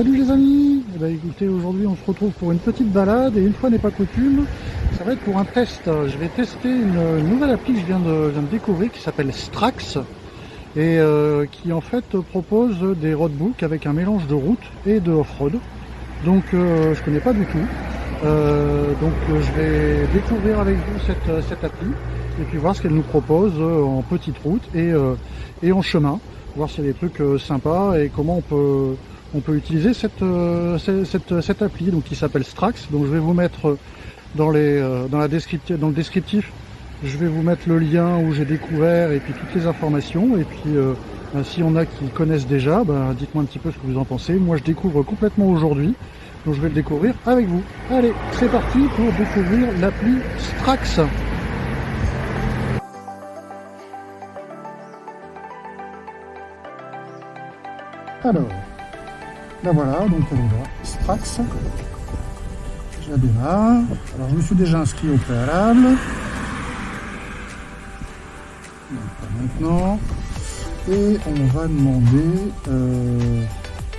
Salut les amis. Eh ben, écoutez, aujourd'hui on se retrouve pour une petite balade et une fois n'est pas coutume, ça va être pour un test. Je vais tester une nouvelle appli que je viens de découvrir qui s'appelle Strax et qui en fait propose des roadbooks avec un mélange de route et de off-road. Donc je connais pas du tout. Je vais découvrir avec vous cette appli et puis voir ce qu'elle nous propose en petite route et en chemin. Voir s'il y a des trucs sympas et comment on peut utiliser cette appli donc qui s'appelle Strax. Donc je vais vous mettre dans le descriptif, je vais vous mettre le lien où j'ai découvert et puis toutes les informations. Et puis s'il y en a qui connaissent déjà, dites-moi un petit peu ce que vous en pensez. Moi je découvre complètement aujourd'hui, donc je vais le découvrir avec vous. Allez, c'est parti pour découvrir l'appli Strax. Alors, là voilà, donc elle est là, Strax. Je la démarre. Alors je me suis déjà inscrit au préalable. Donc pas maintenant. Et on va demander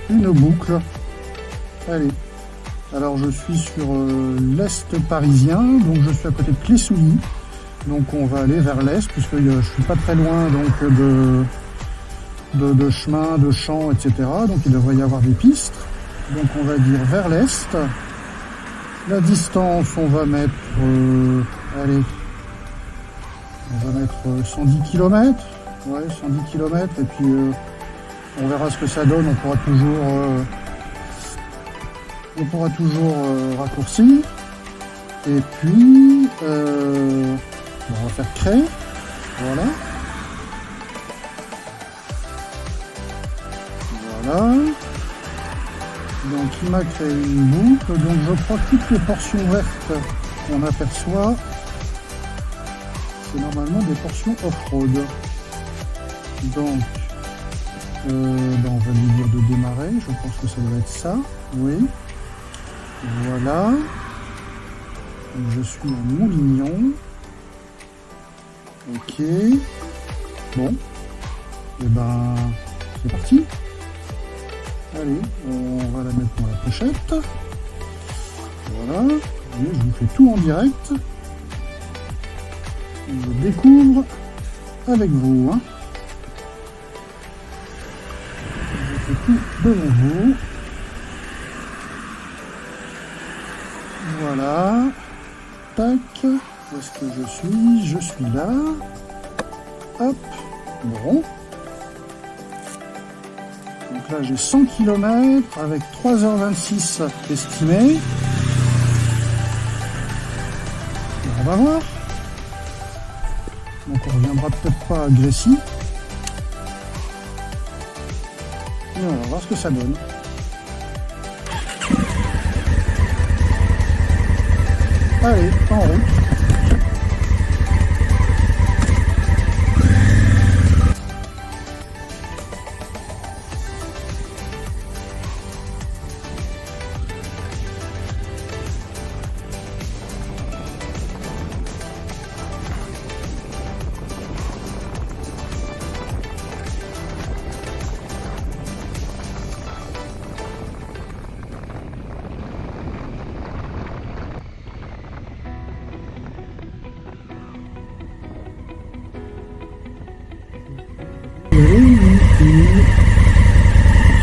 une boucle. Allez. Alors je suis sur l'est parisien, donc je suis à côté de Clé-Souilly. Donc on va aller vers l'est, puisque je suis pas très loin donc de chemins, de champs, etc. Donc il devrait y avoir des pistes. Donc on va dire vers l'est. La distance, on va mettre, allez, on va mettre 110 km. Ouais, 110 km. Et puis on verra ce que ça donne. On pourra toujours raccourcir. Et puis, on va faire créer. Voilà. Voilà. Donc il m'a créé une boucle. Donc je crois que toutes les portions vertes qu'on aperçoit, c'est normalement des portions off-road. Donc on va lui dire de démarrer. Je pense que ça doit être ça. Oui. Voilà. Donc, je suis en Montlignon. Ok. Bon. Et c'est parti. Allez, on va la mettre dans la pochette. Voilà. Et je vous fais tout en direct. Je découvre avec vous. Hein. Je fais tout devant vous. Voilà. Tac. Où est-ce que je suis? Je suis là. Hop. Bon. Donc là j'ai 100 km avec 3h26 estimé. On va voir. Donc on reviendra peut-être pas à Grécy. Et on va voir ce que ça donne. Allez, en route.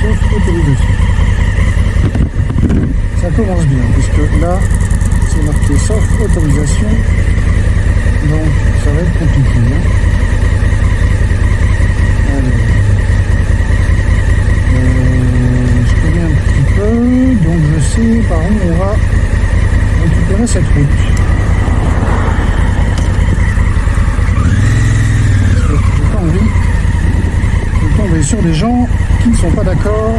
Sauf autorisation. Ça commence bien, puisque là, c'est marqué sauf autorisation, donc ça va être compliqué. Hein. Alors, je connais un petit peu, donc je sais par où on va récupérer cette route. J'ai pas envie de tomber sur des gens qui ne sont pas d'accord.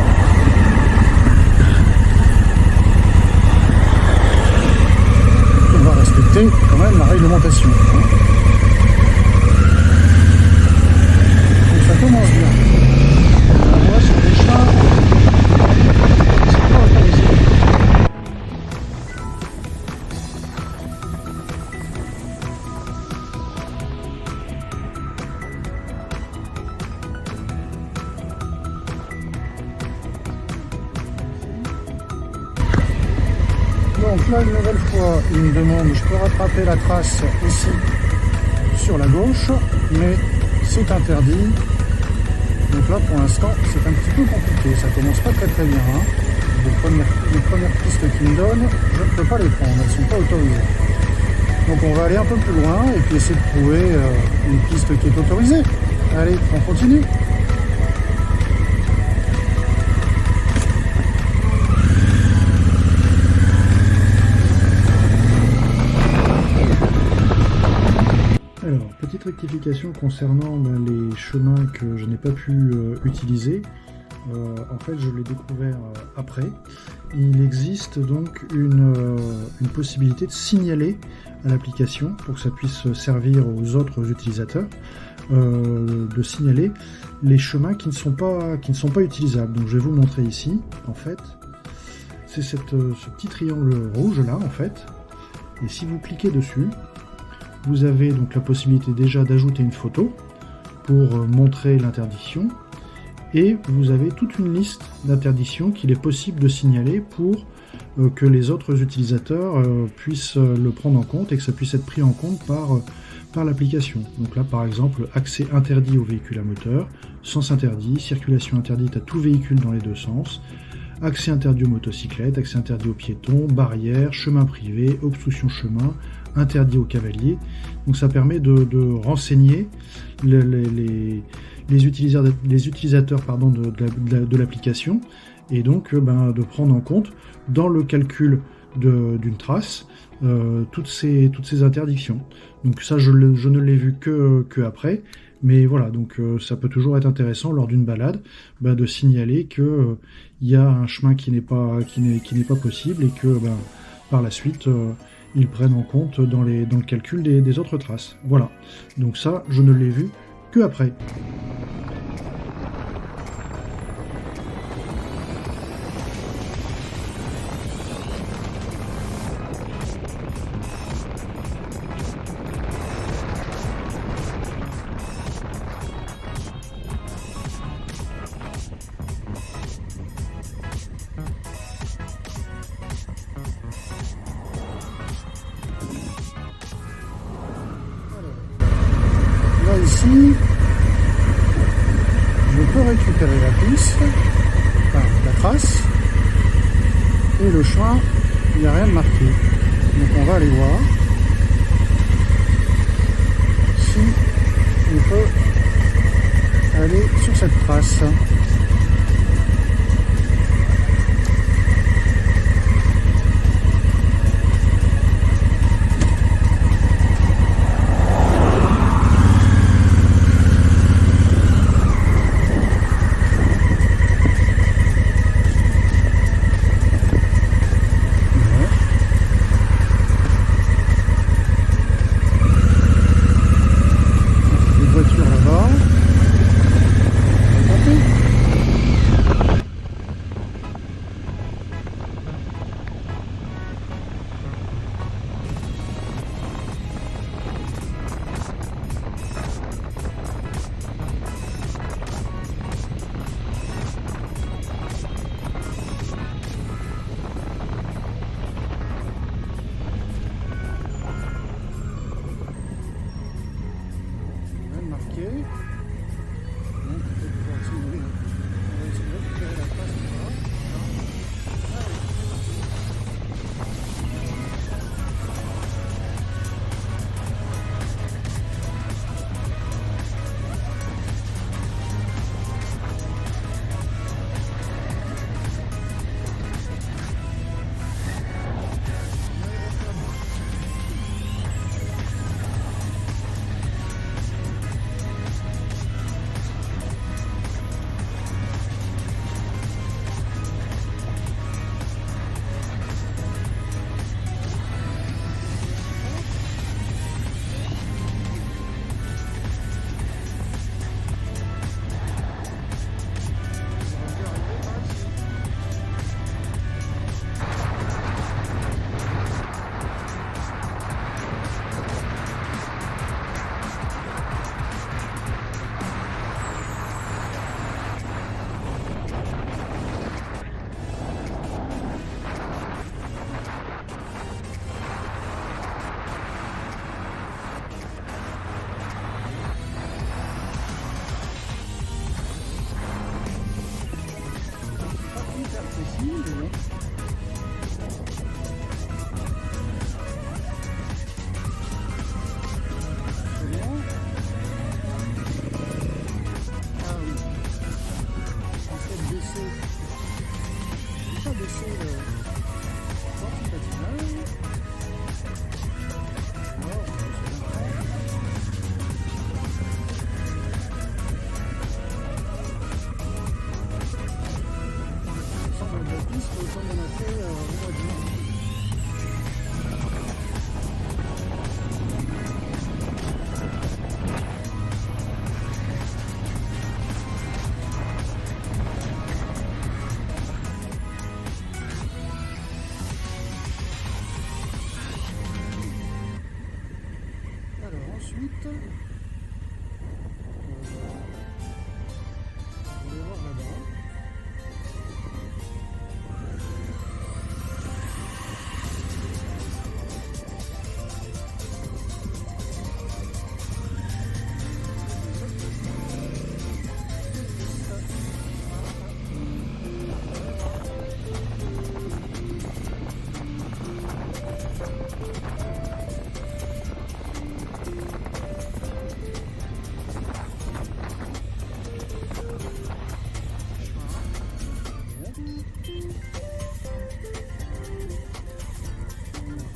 On va respecter quand même la réglementation. Donc ça commence bien. On voit sur des chemins qui sont pas autorisés. là, une nouvelle fois, il me demande, je peux rattraper la trace ici, sur la gauche, mais c'est interdit. Donc là, pour l'instant, c'est un petit peu compliqué. Ça commence pas très très bien. Hein. Les premières pistes qu'il me donne, je ne peux pas les prendre. Elles ne sont pas autorisées. Donc on va aller un peu plus loin et puis essayer de trouver une piste qui est autorisée. Allez, on continue. Alors, petite rectification concernant les chemins que je n'ai pas pu utiliser. En fait, je l'ai découvert après. Il existe donc une possibilité de signaler à l'application, pour que ça puisse servir aux autres utilisateurs, de signaler les chemins qui ne sont pas utilisables. Donc je vais vous montrer ici, en fait. C'est ce petit triangle rouge là, en fait. Et si vous cliquez dessus, vous avez donc la possibilité déjà d'ajouter une photo pour montrer l'interdiction. Et vous avez toute une liste d'interdictions qu'il est possible de signaler pour que les autres utilisateurs puissent le prendre en compte et que ça puisse être pris en compte par l'application. Donc là, par exemple, accès interdit aux véhicules à moteur, sens interdit, circulation interdite à tout véhicule dans les deux sens, accès interdit aux motocyclettes, accès interdit aux piétons, barrières, chemin privé, obstruction chemin, interdit aux cavaliers. Donc ça permet de renseigner les utilisateurs de l'application et donc de prendre en compte dans le calcul d'une trace toutes ces interdictions. Donc ça je ne l'ai vu que après, mais voilà, donc ça peut toujours être intéressant lors d'une balade de signaler que il y a un chemin qui n'est pas possible et que par la suite ils prennent en compte dans le calcul des autres traces. Voilà, donc ça je ne l'ai vu que après. Ici, je peux récupérer la piste, enfin la trace, et le chemin, il n'y a rien de marqué. Donc on va aller voir si on peut aller sur cette trace. Là-bas. On va tenter. mais bon. Très bien. Ah oui. En fait, baisser. Je vais pas baisser le patinage. Alors, de la piste comme on a fait au mois de juin. Alors ensuite, on va aller voir là-bas.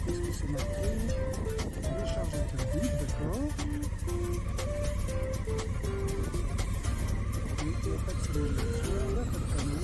Qu'est-ce que c'est marqué? Décharge interdite, d'accord. Il n'y a pas de signalisation, il n'y a pas de panneau.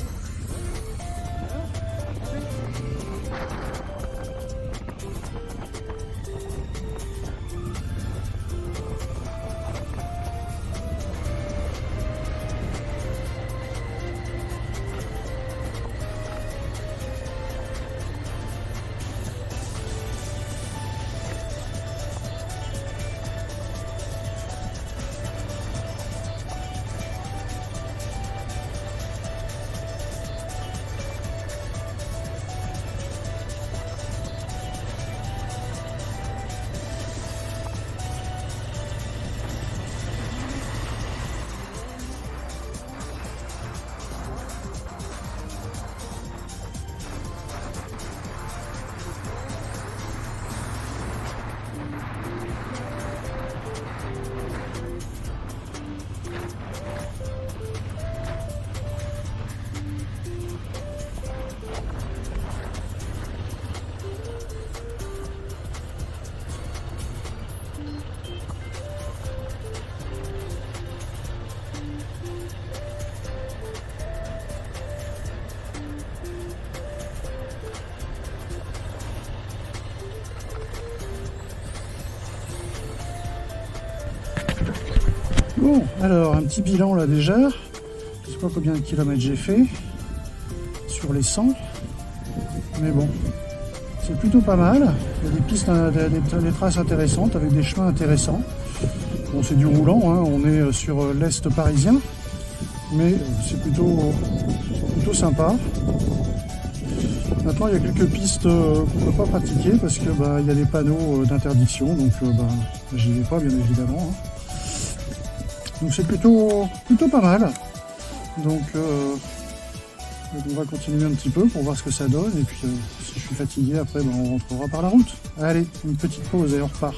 Bon, alors un petit bilan là déjà. Je sais pas combien de kilomètres j'ai fait sur les 100, mais bon, c'est plutôt pas mal. Il y a des pistes, des traces intéressantes avec des chemins intéressants. Bon, c'est du roulant, hein. On est sur l'est parisien, mais c'est plutôt sympa. Maintenant, il y a quelques pistes qu'on ne peut pas pratiquer parce que il y a des panneaux d'interdiction, donc j'y vais pas bien évidemment. Hein. Donc c'est plutôt pas mal. Donc on va continuer un petit peu pour voir ce que ça donne. Et puis si je suis fatigué, après on rentrera par la route. Allez, une petite pause et on repart.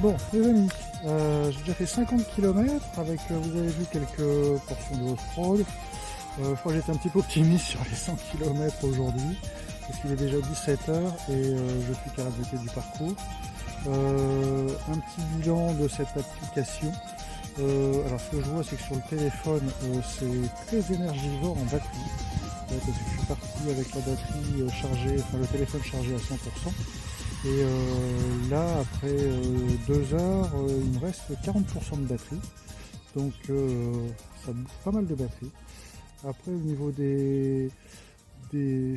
Bon, les amis, j'ai déjà fait 50 km avec, vous avez vu, quelques portions de off-road. Je crois que j'étais un petit peu optimiste sur les 100 km aujourd'hui, parce qu'il est déjà 17 h et je suis qu'à la moitié du parcours. Un petit bilan de cette application. Alors ce que je vois, c'est que sur le téléphone, c'est très énergivore en batterie, parce que je suis parti ici avec la batterie chargée, enfin le téléphone chargé à 100%. Et là, après 2 heures, il me reste 40% de batterie. Donc ça bouffe pas mal de batterie. Après, au niveau des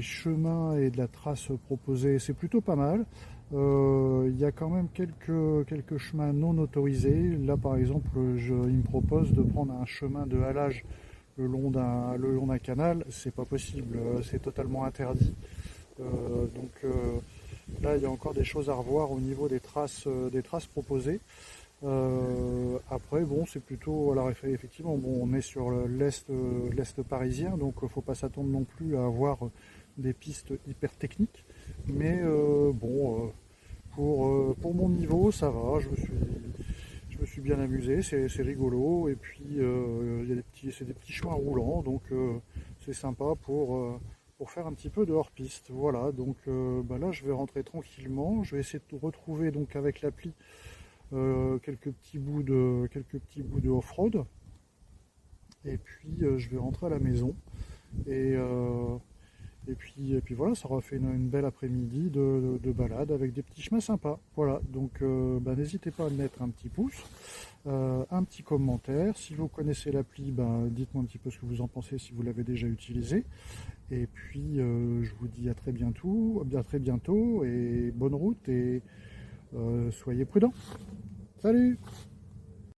chemins et de la trace proposée, c'est plutôt pas mal. Il y a quand même quelques chemins non autorisés. Là, par exemple, il me propose de prendre un chemin de halage le long d'un canal. C'est pas possible, c'est totalement interdit. Là, il y a encore des choses à revoir au niveau des traces proposées. Après, bon, c'est plutôt, alors effectivement, bon, on est sur l'est parisien, donc il ne faut pas s'attendre non plus à avoir des pistes hyper techniques. Mais pour mon niveau, ça va. Je me suis bien amusé, c'est rigolo. Et puis, c'est des petits chemins roulants, donc c'est sympa pour faire un petit peu de hors-piste. Voilà, donc là, je vais rentrer tranquillement. Je vais essayer de retrouver donc avec l'appli quelques petits bouts de off-road, et puis je vais rentrer à la maison, et, puis voilà, ça aura fait une belle après-midi de balade avec des petits chemins sympas. Voilà, donc n'hésitez pas à mettre un petit pouce, un petit commentaire. Si vous connaissez l'appli, dites-moi un petit peu ce que vous en pensez, si vous l'avez déjà utilisé. Et puis je vous dis à très bientôt, et bonne route, et soyez prudents. Salut!